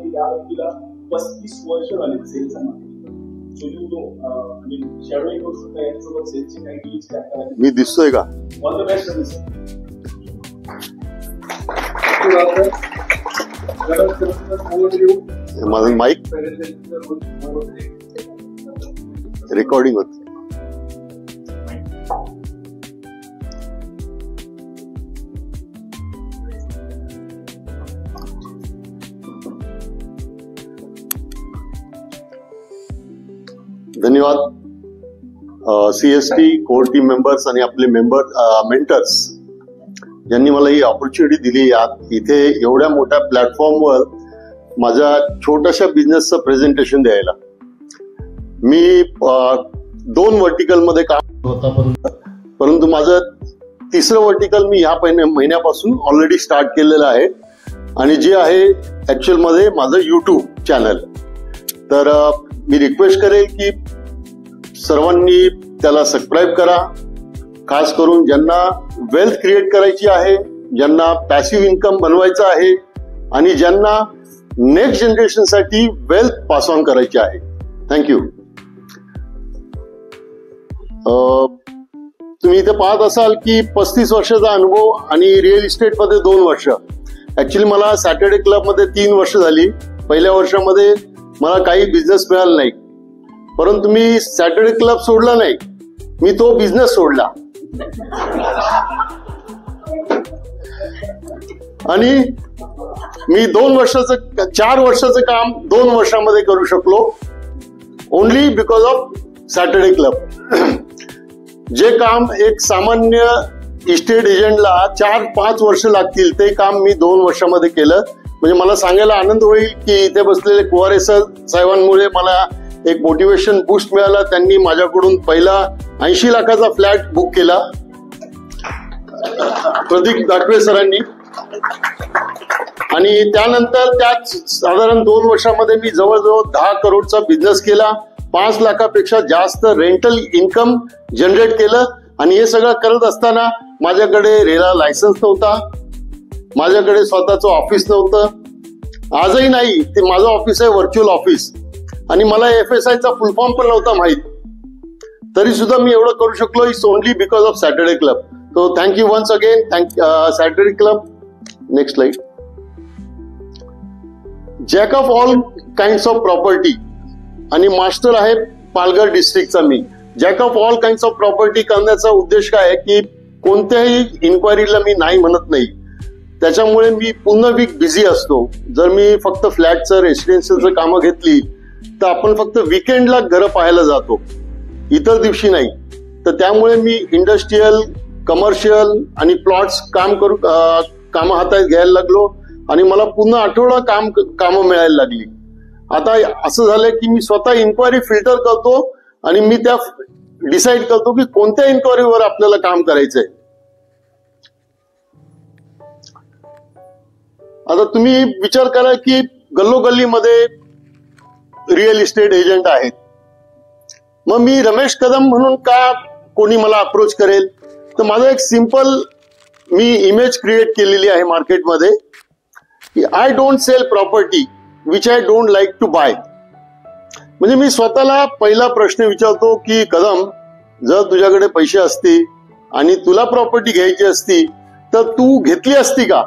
की या व्यक्तीला 35 वर्ष झाले सेल्स मध्ये. मी दिसतोय का? All the best. माझं माईक रेकॉर्डिंग होत. धन्यवाद. CST कोर टीम मेंबर्स आणि आपले मेंटर्स यांनी मला ही ऑपॉर्च्युनिटी दिली इथे एवढ्या मोठ्या प्लॅटफॉर्मवर माझ्या छोट्याशा बिझनेसचं प्रेझेंटेशन द्यायला. मी 2 वर्टिकल मध्ये काम होता, परंतु माझं 3रं वर्टिकल मी ह्या महिन्यापासून ऑलरेडी स्टार्ट केलेलं आहे आणि जे आहे ऍक्च्युअल मध्ये माझं युट्यूब चॅनल. तर मी रिक्वेस्ट करेल की सर्वांनी त्याला सबस्क्राईब करा. खास करून ज्यांना वेल्थ क्रिएट करायची आहे, ज्यांना पॅसिव्ह इन्कम बनवायचं आहे आणि ज्यांना नेक्स्ट जनरेशनसाठी वेल्थ पास ऑन करायची आहे. थँक्यू. तुम्ही इथे पाहत असाल की 35 वर्षाचा अनुभव आणि रिअल इस्टेटमध्ये 2 वर्ष. ऍक्च्युली मला सॅटर्डे क्लबमध्ये 3 वर्ष झाली. पहिल्या वर्षामध्ये मला काही बिझनेस मिळाला नाही, परंतु मी सॅटर्डे क्लब सोडला नाही, मी तो बिझनेस सोडला आणि मी 4 वर्षाचं काम 2 वर्षामध्ये करू शकलो, only because of Saturday club. जे काम एक सामान्य इस्टेट एजंटला 4-5 वर्ष लागतील ते काम मी 2 वर्षामध्ये केलं. म्हणजे मला सांगायला आनंद होईल की इथे बसलेले कुवारे साहेबांमुळे मला एक मोटिवेशन बूस्ट मिळाला. त्यांनी माझ्याकडून पहिला 80 लाखाचा फ्लॅट बुक केला, प्रदीप दाटवे सरांनी, आणि त्यानंतर त्यात साधारण 2 वर्षामध्ये मी जवळजवळ 10 करोडचा बिझनेस केला. 5 लाखापेक्षा जास्त रेंटल इन्कम जनरेट केलं. आणि हे सगळं करत असताना माझ्याकडे रेरा लायसन्स नव्हता, माझ्याकडे स्वतःचं ऑफिस नव्हतं, आजही नाही. ते माझं ऑफिस आहे व्हर्च्युअल ऑफिस, आणि मला FSIचा फुल फॉर्म पण नव्हता माहित. तरी सुद्धा मी एवढं करू शकलो. It's only because of Saturday club. So thank you once again. Saturday club. Next slide. Jack of all kinds of property आणि मास्टर आहे पालघर डिस्ट्रिक्टचा. मी jack of all kinds of property करण्याचा उद्देश काय आहे की कोणत्याही इन्क्वायरीला मी नाही म्हणत नाही. त्याच्यामुळे मी पूर्ण वीक बिझी असतो. जर मी फक्त फ्लॅटचं रेसिडेन्शियलचं कामं घेतली तर आपण फक्त विकेंडला घरं पाहायला जातो, इतर दिवशी नाही. तर त्यामुळे मी इंडस्ट्रीयल, कमर्शियल आणि प्लॉट्स कामं हातात घ्यायला लागलो आणि मला पूर्ण आठवडा कामं मिळायला लागली. आता असं झालंय की मी स्वतः इन्क्वायरी फिल्टर करतो आणि मी त्या डिसाईड करतो की कोणत्या इन्क्वायरीवर आपल्याला काम करायचंय. आता तुम्ही विचार करा की गल्लोगल्लीमध्ये रिअल इस्टेट एजंट आहेत, मग मी रमेश कदम म्हणून का कोणी मला अप्रोच करेल? तर माझं एक सिंपल मी इमेज क्रिएट केलेली आहे मार्केटमध्ये की I don't sell property which I don't like to buy. म्हणजे मी स्वतःला पहिला प्रश्न विचारतो की कदम, जर तुझ्याकडे पैसे असते आणि तुला प्रॉपर्टी घ्यायची असती तर तू घेतली असती का?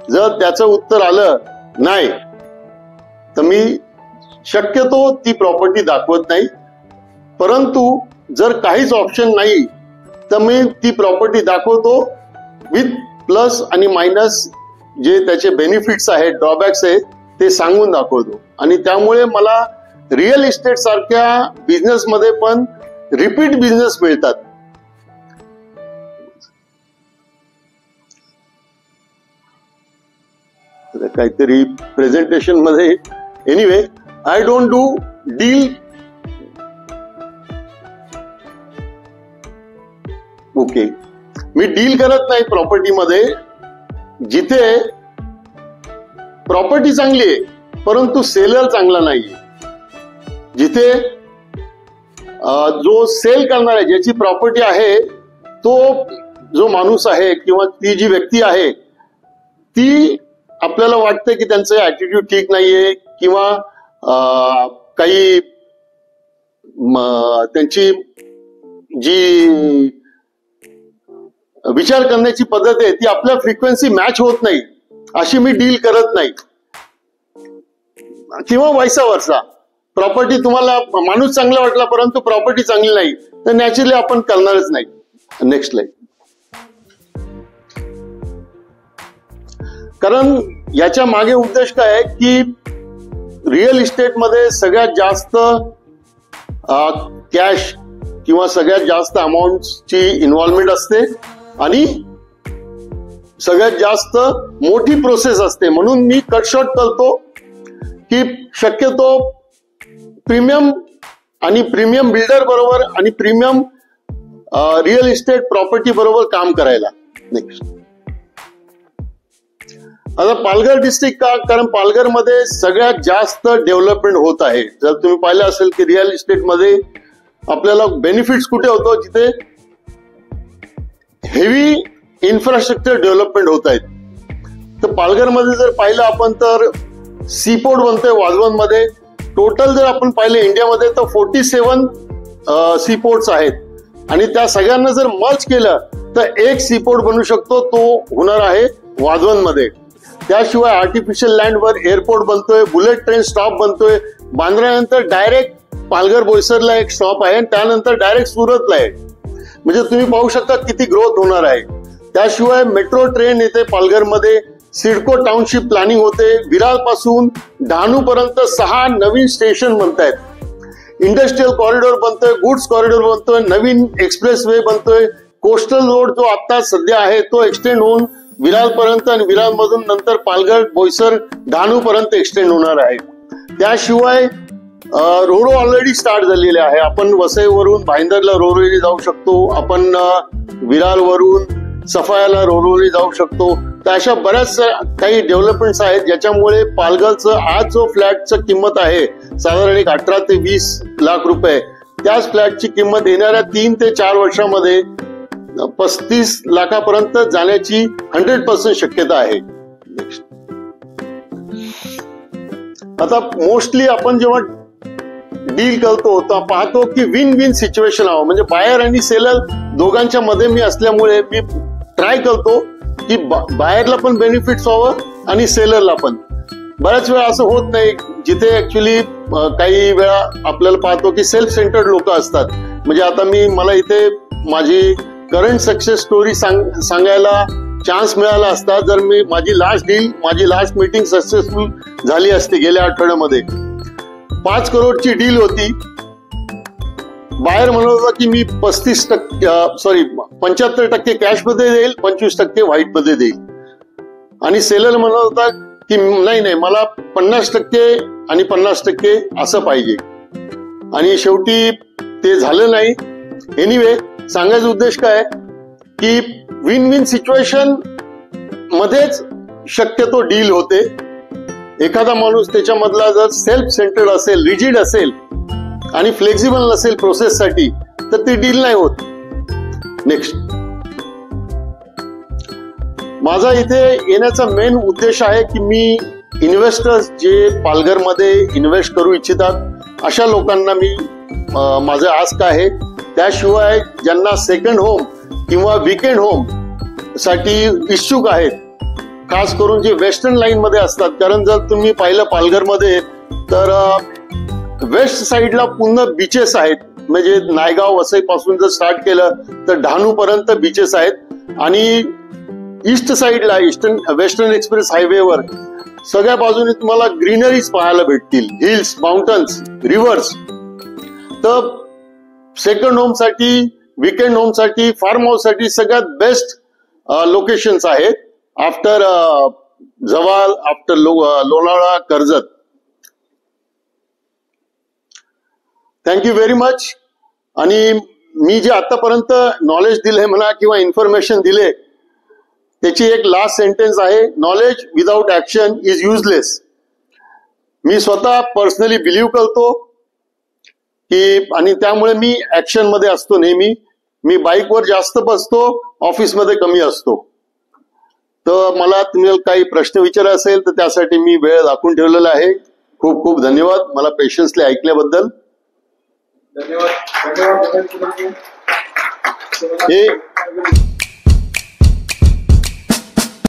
जर त्याचं उत्तर आलं नाही तर मी शक्यतो ती प्रॉपर्टी दाखवत नाही. परंतु जर काहीच ऑप्शन नाही तर मी ती प्रॉपर्टी दाखवतो विथ प्लस आणि मायनस, जे त्याचे बेनिफिट्स आहेत, ड्रॉबॅक्स आहेत ते सांगून दाखवतो. आणि त्यामुळे मला रिअल इस्टेट सारख्या बिझनेस मध्ये पण रिपीट बिझनेस मिळतात. काहीतरी प्रेझेंटेशन मध्ये anyway, I don't do deal. Okay, me deal करत नाही प्रॉपर्टीमध्ये. जिथे प्रॉपर्टी चांगली आहे परंतु सेलर चांगला नाहीये, जिथे जो सेल करणार आहे, ज्याची प्रॉपर्टी आहे, तो जो माणूस आहे किंवा ती जी व्यक्ती आहे ती आपल्याला वाटतं की त्यांचं ऍटिट्यूड ठीक नाहीये किंवा काही त्यांची जी विचार करण्याची पद्धत आहे ती आपल्या फ्रिक्वेन्सी मॅच होत नाही, अशी मी डील करत नाही. किंवा वैसा वर्षा, प्रॉपर्टी तुम्हाला माणूस चांगला वाटला परंतु प्रॉपर्टी चांगली नाही तर नॅचरली आपण करणारच नाही. Next line. कारण याच्या मागे उद्देश काय आहे की रिअल इस्टेटमध्ये सगळ्यात जास्त कॅश किंवा सगळ्यात जास्त अमाऊंटची इन्व्हॉल्वमेंट असते आणि सगळ्यात जास्त मोठी प्रोसेस असते. म्हणून मी कट शॉर्ट करतो की शक्यतो प्रीमियम आणि प्रीमियम बिल्डर बरोबर आणि प्रीमियम रिअल इस्टेट प्रॉपर्टी बरोबर काम करायला. नेक्स्ट. आता पालघर डिस्ट्रिक्ट का, कारण पालघरमध्ये सगळ्यात जास्त डेव्हलपमेंट होत आहे. जर तुम्ही पाहिलं असेल की रिअल इस्टेटमध्ये आपल्याला बेनिफिट्स कुठे होतो, जिथे हेवी इन्फ्रास्ट्रक्चर डेव्हलपमेंट होत आहेत. तर पालघरमध्ये जर पाहिलं आपण तर सीपोर्ट बनतोय वाजवण मध्ये. टोटल जर आपण पाहिलं इंडियामध्ये तर 47 सीपोर्ट्स आहेत आणि त्या सगळ्यांना जर मर्ज केलं तर एक सीपोर्ट बनू शकतो, तो होणार आहे वाजवण मध्ये. त्याशिवाय आर्टिफिशियल लँडवर एअरपोर्ट बनतोय, बुलेट ट्रेन स्टॉप बनतोय. बांद्रानंतर डायरेक्ट पालघर बोईसरला एक स्टॉप आहे, त्यानंतर डायरेक्ट सुरतला आहे. म्हणजे तुम्ही पाहू शकता किती ग्रोथ होणार आहे. त्याशिवाय मेट्रो ट्रेन येते पालघरमध्ये. सिडको टाउनशिप प्लॅनिंग होते. विरार पासून डहाणू पर्यंत 6 नवीन स्टेशन बनतायत. इंडस्ट्रियल कॉरिडॉर बनतोय, गुड्स कॉरिडॉर बनतोय, नवीन एक्सप्रेस वे बनतोय. कोस्टल रोड जो आता सध्या आहे तो एक्सटेंड होऊन विरार पर्यंत आणि विरार मधून नंतर पालघर, बोईसर, डहाणू पर्यंत एक्सटेंड होणार आहे. त्याशिवाय रोरो ऑलरेडी स्टार्ट झालेले आहे. आपण वसईवरून भाईंदरला रोरोने जाऊ शकतो, आपण विरारवरून सफायाला रोरोने जाऊ शकतो. तर अशा बऱ्याच काही डेव्हलपमेंट्स आहेत ज्याच्यामुळे पालघरचं आज जो फ्लॅटचं किंमत आहे साधारण एक 18 ते 20 लाख रुपये, त्याच फ्लॅटची किंमत येणाऱ्या 3 ते 4 वर्षामध्ये 35 लाखापर्यंत जाण्याची 100% शक्यता आहे. आता मोस्टली आपण जेव्हा डील करतो तर पाहतो की विन विन सिच्युएशन हवं. म्हणजे बायर आणि सेलर दोघांच्या मध्ये मी असल्यामुळे मी ट्राय करतो की बायरला पण बेनिफिट्स व्हावं आणि सेलरला पण. बऱ्याच वेळा असं होत नाही, जिथे ऍक्च्युली काही वेळा आपल्याला पाहतो की सेल्फ सेंटर्ड लोक असतात. म्हणजे आता मला इथे माझी करंट सक्सेस स्टोरी सांगायला चान्स मिळाला असता जर मी माझी लास्ट मीटिंग सक्सेसफुल झाली असती. गेल्या आठवड्यामध्ये 5 करोडची डील होती. बायर म्हणत होता की मी 75% कॅश मध्ये देईल, 25% व्हाईट मध्ये देईल. आणि सेलर म्हणत होता की नाही मला 50% आणि 50% असं पाहिजे. आणि शेवटी ते झालं नाही. एनिवे, सांगायचा उद्देश काय की विन विन सिच्युएशन मध्येच शक्यतो डील होते. एखादा माणूस त्याच्यामधला जर सेल्फ सेंटर्ड असेल, रिजिड असेल आणि फ्लेक्झिबल नसेल प्रोसेससाठी तर ती डील नाही होत. नेक्स्ट. माझा इथे येण्याचा मेन उद्देश आहे की मी इन्व्हेस्टर्स जे पालघरमध्ये इन्व्हेस्ट करू इच्छितात अशा लोकांना मी माझं आस्क आहे. त्याशिवाय ज्यांना सेकंड होम किंवा वीकेंड होम साठी इच्छुक आहेत, खास करून जे वेस्टर्न लाईन मध्ये असतात. कारण जर तुम्ही पाहिलं पालघरमध्ये तर वेस्ट साइडला पूर्ण बीचेस आहेत. म्हणजे नायगाव वसई पासून जर स्टार्ट केलं तर डहाणू पर्यंत बीचेस आहेत. आणि ईस्ट साइडला वेस्टर्न एक्सप्रेस हायवेवर सगळ्या बाजूने तुम्हाला ग्रीनरीज पाहायला भेटतील, हिल्स, माउंटन्स, रिव्हर्स. तर सेकंड होम साठी, वीकेंड होम साठी, फार्म हाऊस साठी सगळ्यात बेस्ट लोकेशन्स आहेत आफ्टर जवाल, after Lonavala, Karjat. Thank you very much. आणि मी जे आतापर्यंत नॉलेज दिले म्हणा किंवा इन्फॉर्मेशन दिले त्याची एक लास्ट सेंटेन्स आहे, knowledge without action is useless. मी स्वतः पर्सनली बिलीव्ह करतो की, आणि त्यामुळे मी ऍक्शन मध्ये असतो नेहमी. मी बाईकवर जास्त बसतो, ऑफिसमध्ये कमी असतो. तर मला तुम्ही काही प्रश्न विचारा असेल तर त्यासाठी मी वेळ दाखवून ठेवलेला आहे. खूप खूप धन्यवाद मला पेशन्सली ऐकल्याबद्दल. धन्यवाद. हे